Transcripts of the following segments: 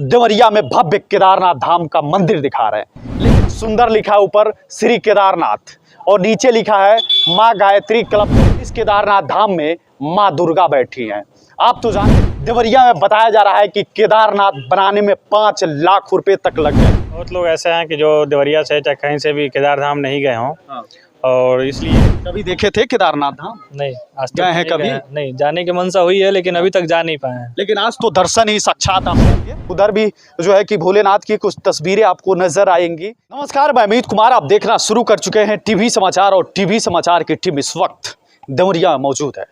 देवरिया में भव्य केदारनाथ धाम का मंदिर दिखा रहे हैं। लेकिन सुंदर लिखा है ऊपर श्री केदारनाथ और नीचे लिखा है माँ गायत्री क्लब। इस केदारनाथ धाम में माँ दुर्गा बैठी हैं। आप तो जानते हैं देवरिया में बताया जा रहा है कि केदारनाथ बनाने में 5 लाख रुपए तक लग गए। बहुत लोग ऐसे हैं कि जो देवरिया से चाहे कहीं से भी केदार धाम नहीं गए हों। हाँ। और इसलिए कभी देखे थे केदारनाथ धाम? नहीं, आज तक गए हैं नहीं कभी? गए। नहीं, जाने की मनसा हुई है लेकिन अभी तक जा नहीं पाए हैं। लेकिन आज तो दर्शन ही साक्षात आप करेंगे। उधर भी जो है कि भोलेनाथ की कुछ तस्वीरें आपको नजर आएंगी। नमस्कार, मैं अमित कुमार, आप देखना शुरू कर चुके हैं टीवी समाचार और टीवी समाचार की टीम इस वक्त देवरिया में मौजूद है।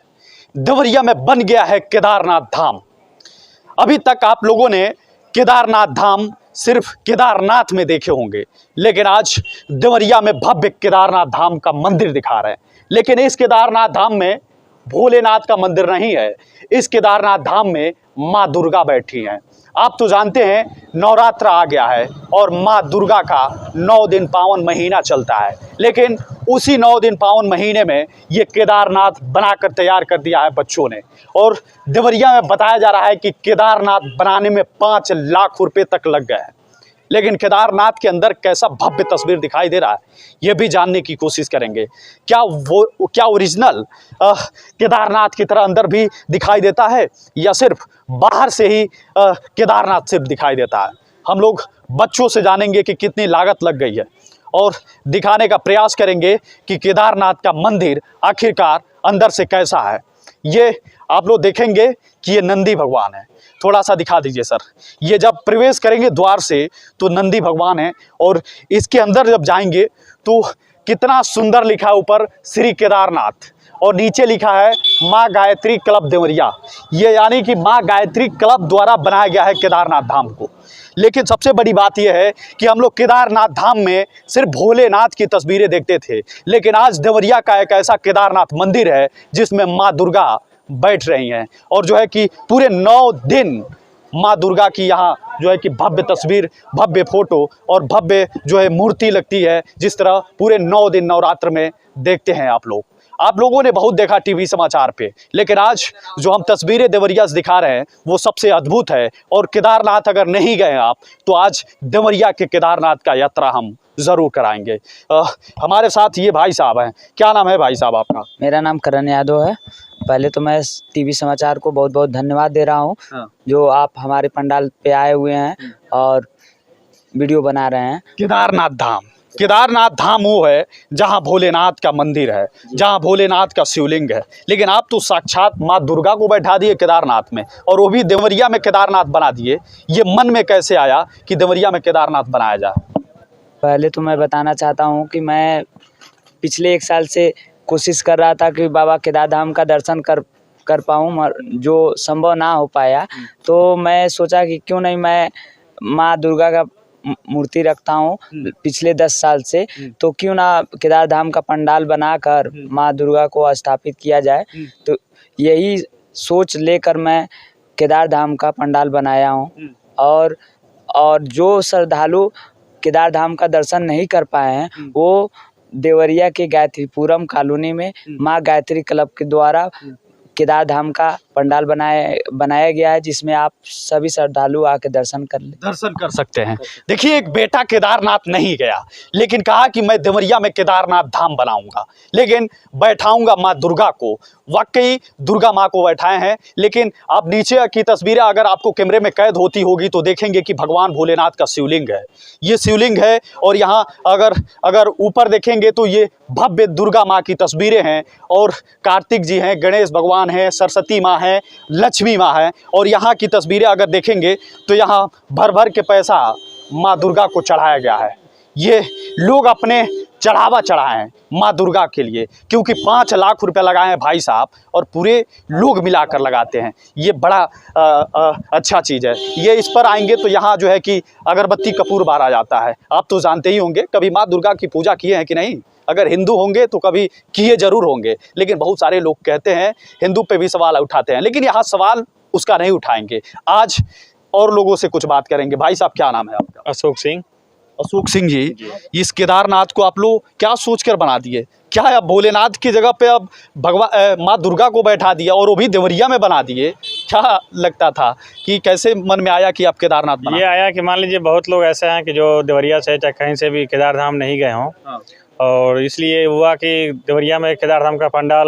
देवरिया में बन गया है केदारनाथ धाम। अभी तक आप लोगों ने केदारनाथ धाम सिर्फ केदारनाथ में देखे होंगे, लेकिन आज देवरिया में भव्य केदारनाथ धाम का मंदिर दिखा रहे हैं। लेकिन इस केदारनाथ धाम में भोलेनाथ का मंदिर नहीं है, इस केदारनाथ धाम में माँ दुर्गा बैठी हैं। आप तो जानते हैं नवरात्र आ गया है और माँ दुर्गा का 9 दिन पावन महीना चलता है। लेकिन उसी 9 दिन पावन महीने में ये केदारनाथ बनाकर तैयार कर दिया है बच्चों ने। और देवरिया में बताया जा रहा है कि केदारनाथ बनाने में 5 लाख रुपए तक लग गए हैं। लेकिन केदारनाथ के अंदर कैसा भव्य तस्वीर दिखाई दे रहा है, ये भी जानने की कोशिश करेंगे। क्या ओरिजिनल केदारनाथ की तरह अंदर भी दिखाई देता है या सिर्फ बाहर से ही केदारनाथ सिर्फ दिखाई देता है? हम लोग बच्चों से जानेंगे कि कितनी लागत लग गई है और दिखाने का प्रयास करेंगे कि केदारनाथ का मंदिर आखिरकार अंदर से कैसा है। ये आप लोग देखेंगे कि ये नंदी भगवान है। थोड़ा सा दिखा दीजिए सर। ये जब प्रवेश करेंगे द्वार से तो नंदी भगवान है और इसके अंदर जब जाएंगे तो कितना सुंदर लिखा है ऊपर श्री केदारनाथ और नीचे लिखा है माँ गायत्री क्लब देवरिया। ये यानी कि माँ गायत्री क्लब द्वारा बनाया गया है केदारनाथ धाम को। लेकिन सबसे बड़ी बात यह है कि हम लोग केदारनाथ धाम में सिर्फ भोलेनाथ की तस्वीरें देखते थे, लेकिन आज देवरिया का एक ऐसा केदारनाथ मंदिर है जिसमें माँ दुर्गा बैठ रही हैं और जो है कि पूरे 9 दिन माँ दुर्गा की यहाँ जो है कि भव्य तस्वीर, भव्य फोटो और भव्य जो है मूर्ति लगती है, जिस तरह पूरे 9 दिन नवरात्र में देखते हैं आप लोग। आप लोगों ने बहुत देखा टीवी समाचार पे, लेकिन आज जो हम तस्वीरें देवरिया से दिखा रहे हैं वो सबसे अद्भुत है। और केदारनाथ अगर नहीं गए आप तो आज देवरिया के केदारनाथ का यात्रा हम ज़रूर कराएंगे। हमारे साथ ये भाई साहब हैं। क्या नाम है भाई साहब आपका? मेरा नाम करण यादव है। पहले तो मैं टीवी समाचार को बहुत बहुत धन्यवाद दे रहा हूँ। हाँ। जो आप हमारे पंडाल पे आए हुए हैं और वीडियो बना रहे हैं। केदारनाथ धाम वो है जहाँ भोलेनाथ का मंदिर है, जहाँ भोलेनाथ का शिवलिंग है। लेकिन आप तो साक्षात माँ दुर्गा को बैठा दिए केदारनाथ में और वो भी देवरिया में केदारनाथ बना दिए। ये मन में कैसे आया कि देवरिया में केदारनाथ बनाया जाए? पहले तो मैं बताना चाहता हूँ कि मैं पिछले 1 साल से कोशिश कर रहा था कि बाबा केदार धाम का दर्शन कर पाऊँ, जो संभव ना हो पाया। तो मैं सोचा कि क्यों नहीं मैं माँ दुर्गा का मूर्ति रखता हूँ पिछले 10 साल से, तो क्यों ना केदार धाम का पंडाल बनाकर माँ दुर्गा को स्थापित किया जाए। तो यही सोच लेकर मैं केदार धाम का पंडाल बनाया हूँ। और जो श्रद्धालु केदार धाम का दर्शन नहीं कर पाए हैं वो देवरिया के गायत्रीपुरम कॉलोनी में माँ गायत्री क्लब के द्वारा केदार धाम का पंडाल बनाया गया है, जिसमें आप सभी श्रद्धालु आके दर्शन कर सकते हैं। देखिए, एक बेटा केदारनाथ नहीं गया लेकिन कहा कि मैं देवरिया में केदारनाथ धाम बनाऊंगा, लेकिन बैठाऊंगा माँ दुर्गा को। वाकई दुर्गा माँ को बैठाए हैं। लेकिन आप नीचे की तस्वीरें अगर आपको कैमरे में कैद होती होगी तो देखेंगे कि भगवान भोलेनाथ का शिवलिंग है। ये शिवलिंग है और यहाँ अगर ऊपर देखेंगे तो ये भव्य दुर्गा माँ की तस्वीरें हैं और कार्तिक जी हैं, गणेश भगवान हैं, सरस्वती माँ है, लक्ष्मी माँ है। और यहाँ की तस्वीरें अगर देखेंगे तो यहाँ भर भर के पैसा माँ दुर्गा को चढ़ाया गया है। ये लोग अपने चढ़ावा चढ़ाए हैं माँ दुर्गा के लिए, क्योंकि 5 लाख रुपए लगाए हैं भाई साहब और पूरे लोग मिलाकर लगाते हैं। ये बड़ा अच्छा चीज़ है। ये इस पर आएंगे तो यहाँ जो है कि अगरबत्ती कपूर बारा जाता है। आप तो जानते ही होंगे, कभी माँ दुर्गा की पूजा किए हैं कि नहीं? अगर हिंदू होंगे तो कभी किए जरूर होंगे, लेकिन बहुत सारे लोग कहते हैं हिंदू पे भी सवाल उठाते हैं, लेकिन यहाँ सवाल उसका नहीं उठाएंगे। आज और लोगों से कुछ बात करेंगे। भाई साहब, क्या नाम है आपका? अशोक सिंह। अशोक सिंह जी, इस केदारनाथ को आप लोग क्या सोचकर बना दिए? क्या है, अब भोलेनाथ की जगह पे अब भगवान माँ दुर्गा को बैठा दिया और वो भी देवरिया में बना दिए, क्या लगता था कि कैसे मन में आया कि आप केदारनाथ बना? ये आया कि मान लीजिए बहुत लोग ऐसे हैं कि जो देवरिया से चाहे कहीं से भी केदार धाम नहीं गए हों, हाँ। और इसलिए हुआ कि देवरिया में केदार धाम का पंडाल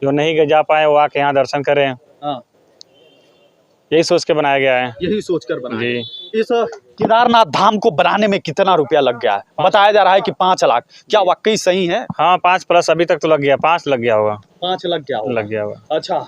जो नहीं जा पाए वो आके यहाँ दर्शन करें, हाँ। यही सोच के बनाया गया है। यही सोचकर बनाया। जी। इस केदारनाथ धाम को बनाने में कितना रुपया लग गया है? बताया जा रहा है कि 5 लाख, क्या वाकई सही है? हाँ 5+ अभी तक तो लग गया, 5 लग गया होगा। 5 लग गया होगा। लग गया होगा। अच्छा,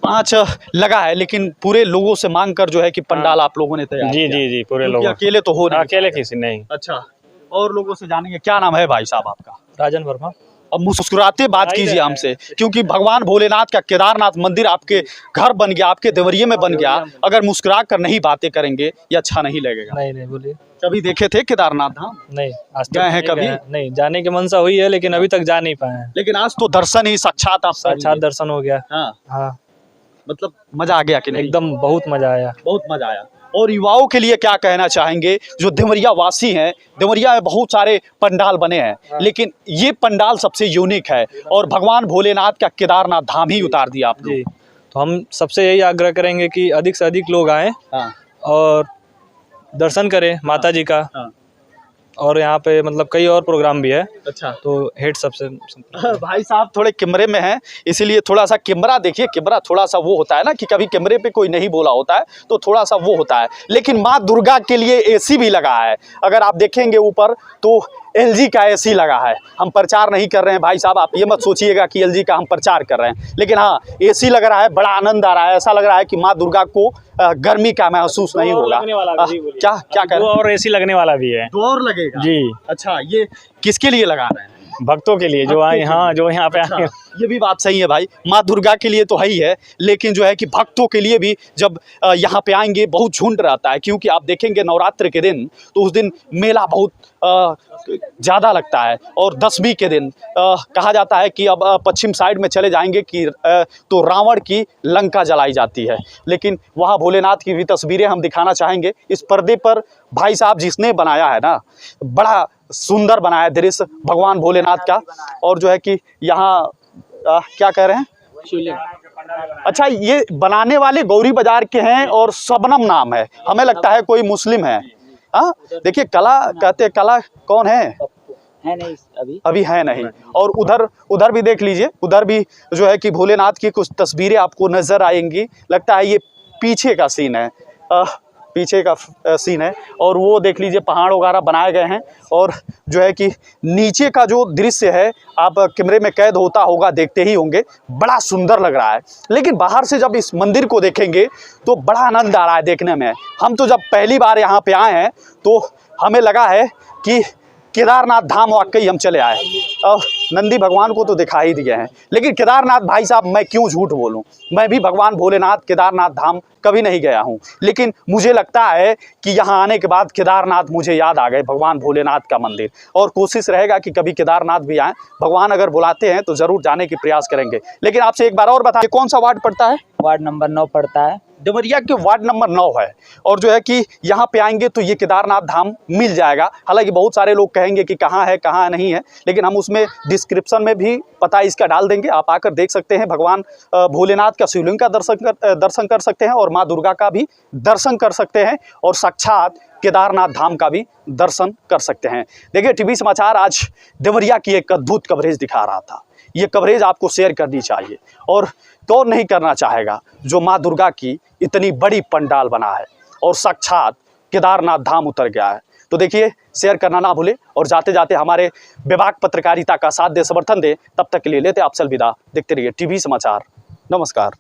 5 लगा है, लेकिन पूरे लोगों से मांग कर जो है कि पंडाल आप लोगों ने तैयार जी किया। जी जी, पूरे क्योंकि लोग अकेले तो हो नहीं अकेले पाएगा। किसी नहीं। अच्छा, और लोगों से जानेंगे। क्या नाम है भाई साहब आपका? राजन वर्मा। अब मुस्कुराते बात कीजिए हमसे, क्योंकि भगवान भोलेनाथ का केदारनाथ मंदिर आपके घर बन गया, आपके देवरिये में बन गया। अगर मुस्कुरा कर नहीं बातें करेंगे ये अच्छा नहीं लगेगा। नहीं बोलिए। कभी देखे थे केदारनाथ धाम? नहीं, आज गए हैं कभी? नहीं, जाने की मनसा हुई है लेकिन अभी तक जा नहीं पाए हैं। लेकिन आज तो दर्शन ही साक्षात आप कर लिए। दर्शन हो गया। हाँ, हाँ, मतलब मजा आ गया कि नहीं? एकदम बहुत मजा आया। बहुत मजा आया। और युवाओं के लिए क्या कहना चाहेंगे जो देवरिया वासी हैं? देवरिया में बहुत सारे पंडाल बने हैं, लेकिन ये पंडाल सबसे यूनिक है और भगवान भोलेनाथ का केदारनाथ धाम ही उतार दिया आप लोग। जी, तो हम सबसे यही आग्रह करेंगे कि अधिक से अधिक लोग आएँ हाँ, और दर्शन करें माता जी का। हाँ। और यहाँ पे मतलब कई और प्रोग्राम भी है, अच्छा, तो हेड सबसे भाई साहब थोड़े कैमरे में हैं, इसीलिए थोड़ा सा कैमरा देखिए। कैमरा थोड़ा सा वो होता है ना कि कभी कैमरे पे कोई नहीं बोला होता है तो थोड़ा सा वो होता है। लेकिन माँ दुर्गा के लिए एसी भी लगा है। अगर आप देखेंगे ऊपर तो LG का एसी लगा है। हम प्रचार नहीं कर रहे हैं भाई साहब, आप ये मत सोचिएगा कि LG का हम प्रचार कर रहे हैं, लेकिन हाँ एसी लग रहा है, बड़ा आनंद आ रहा है। ऐसा लग रहा है कि माँ दुर्गा को गर्मी का महसूस नहीं होगा। क्या क्या कह रहे हैं? और एसी लगने वाला भी है। 2 और लगेगा जी। अच्छा, ये किसके लिए लगा रहे हैं? भक्तों के लिए जो आए, हाँ जो यहाँ पे आए। ये भी बात सही है भाई, माँ दुर्गा के लिए तो है ही है, लेकिन जो है कि भक्तों के लिए भी जब यहाँ पे आएंगे बहुत झुंड रहता है। क्योंकि आप देखेंगे नवरात्र के दिन तो उस दिन मेला बहुत ज़्यादा लगता है। और 10वीं के दिन कहा जाता है कि अब पश्चिम साइड में चले जाएंगे कि तो रावण की लंका जलाई जाती है। लेकिन वहाँ भोलेनाथ की भी तस्वीरें हम दिखाना चाहेंगे। इस पर्दे पर भाई साहब जिसने बनाया है ना, बड़ा सुंदर बनाया दृश्य भगवान भोलेनाथ का। और जो है कि यहाँ क्या कह रहे हैं? अच्छा, ये बनाने वाले गौरी बाजार के हैं और शबनम नाम है। हमें लगता है कोई मुस्लिम है। हाँ, देखिए कला कहते हैं, कला कौन है नहीं अभी है नहीं। और उधर भी देख लीजिए, उधर भी जो है कि भोलेनाथ की कुछ तस्वीरें आपको नजर आएंगी। लगता है ये पीछे का सीन है, पीछे का सीन है। और वो देख लीजिए पहाड़ वगैरह बनाए गए हैं। और जो है कि नीचे का जो दृश्य है, आप कैमरे में कैद होता होगा, देखते ही होंगे, बड़ा सुंदर लग रहा है। लेकिन बाहर से जब इस मंदिर को देखेंगे तो बड़ा आनंद आ रहा है देखने में। हम तो जब पहली बार यहाँ पे आए हैं तो हमें लगा है कि केदारनाथ धाम वाकई हम चले आए। नंदी भगवान को तो दिखा ही दिए हैं, लेकिन केदारनाथ भाई साहब मैं क्यों झूठ बोलूं, मैं भी भगवान भोलेनाथ केदारनाथ धाम कभी नहीं गया हूं। लेकिन मुझे लगता है कि यहाँ आने के बाद केदारनाथ मुझे याद आ गए, भगवान भोलेनाथ का मंदिर। और कोशिश रहेगा कि कभी केदारनाथ भी आएँ, भगवान अगर बुलाते हैं तो ज़रूर जाने की प्रयास करेंगे। लेकिन आपसे एक बार और बताइए, कौन सा वार्ड पड़ता है? वार्ड नंबर 9 पड़ता है। देवरिया के वार्ड नंबर 9 है। और जो है कि यहाँ पे आएंगे तो ये केदारनाथ धाम मिल जाएगा। हालांकि बहुत सारे लोग कहेंगे कि कहाँ है कहाँ नहीं है, लेकिन हम उसमें डिस्क्रिप्शन में भी पता इसका डाल देंगे, आप आकर देख सकते हैं। भगवान भोलेनाथ का शिवलिंग का दर्शन कर सकते हैं और माँ दुर्गा का भी दर्शन कर सकते हैं और साक्षात केदारनाथ धाम का भी दर्शन कर सकते हैं। देखिए टीवी समाचार आज देवरिया की एक अद्भुत कवरेज दिखा रहा था। ये कवरेज आपको शेयर करनी चाहिए, और कौन नहीं करना चाहेगा जो माँ दुर्गा की इतनी बड़ी पंडाल बना है और साक्षात केदारनाथ धाम उतर गया है। तो देखिए, शेयर करना ना भूले और जाते जाते हमारे विभाग पत्रकारिता का साथ दे, समर्थन दे। तब तक के लिए लेते आपसे अलविदा। देखते रहिए टीवी समाचार। नमस्कार।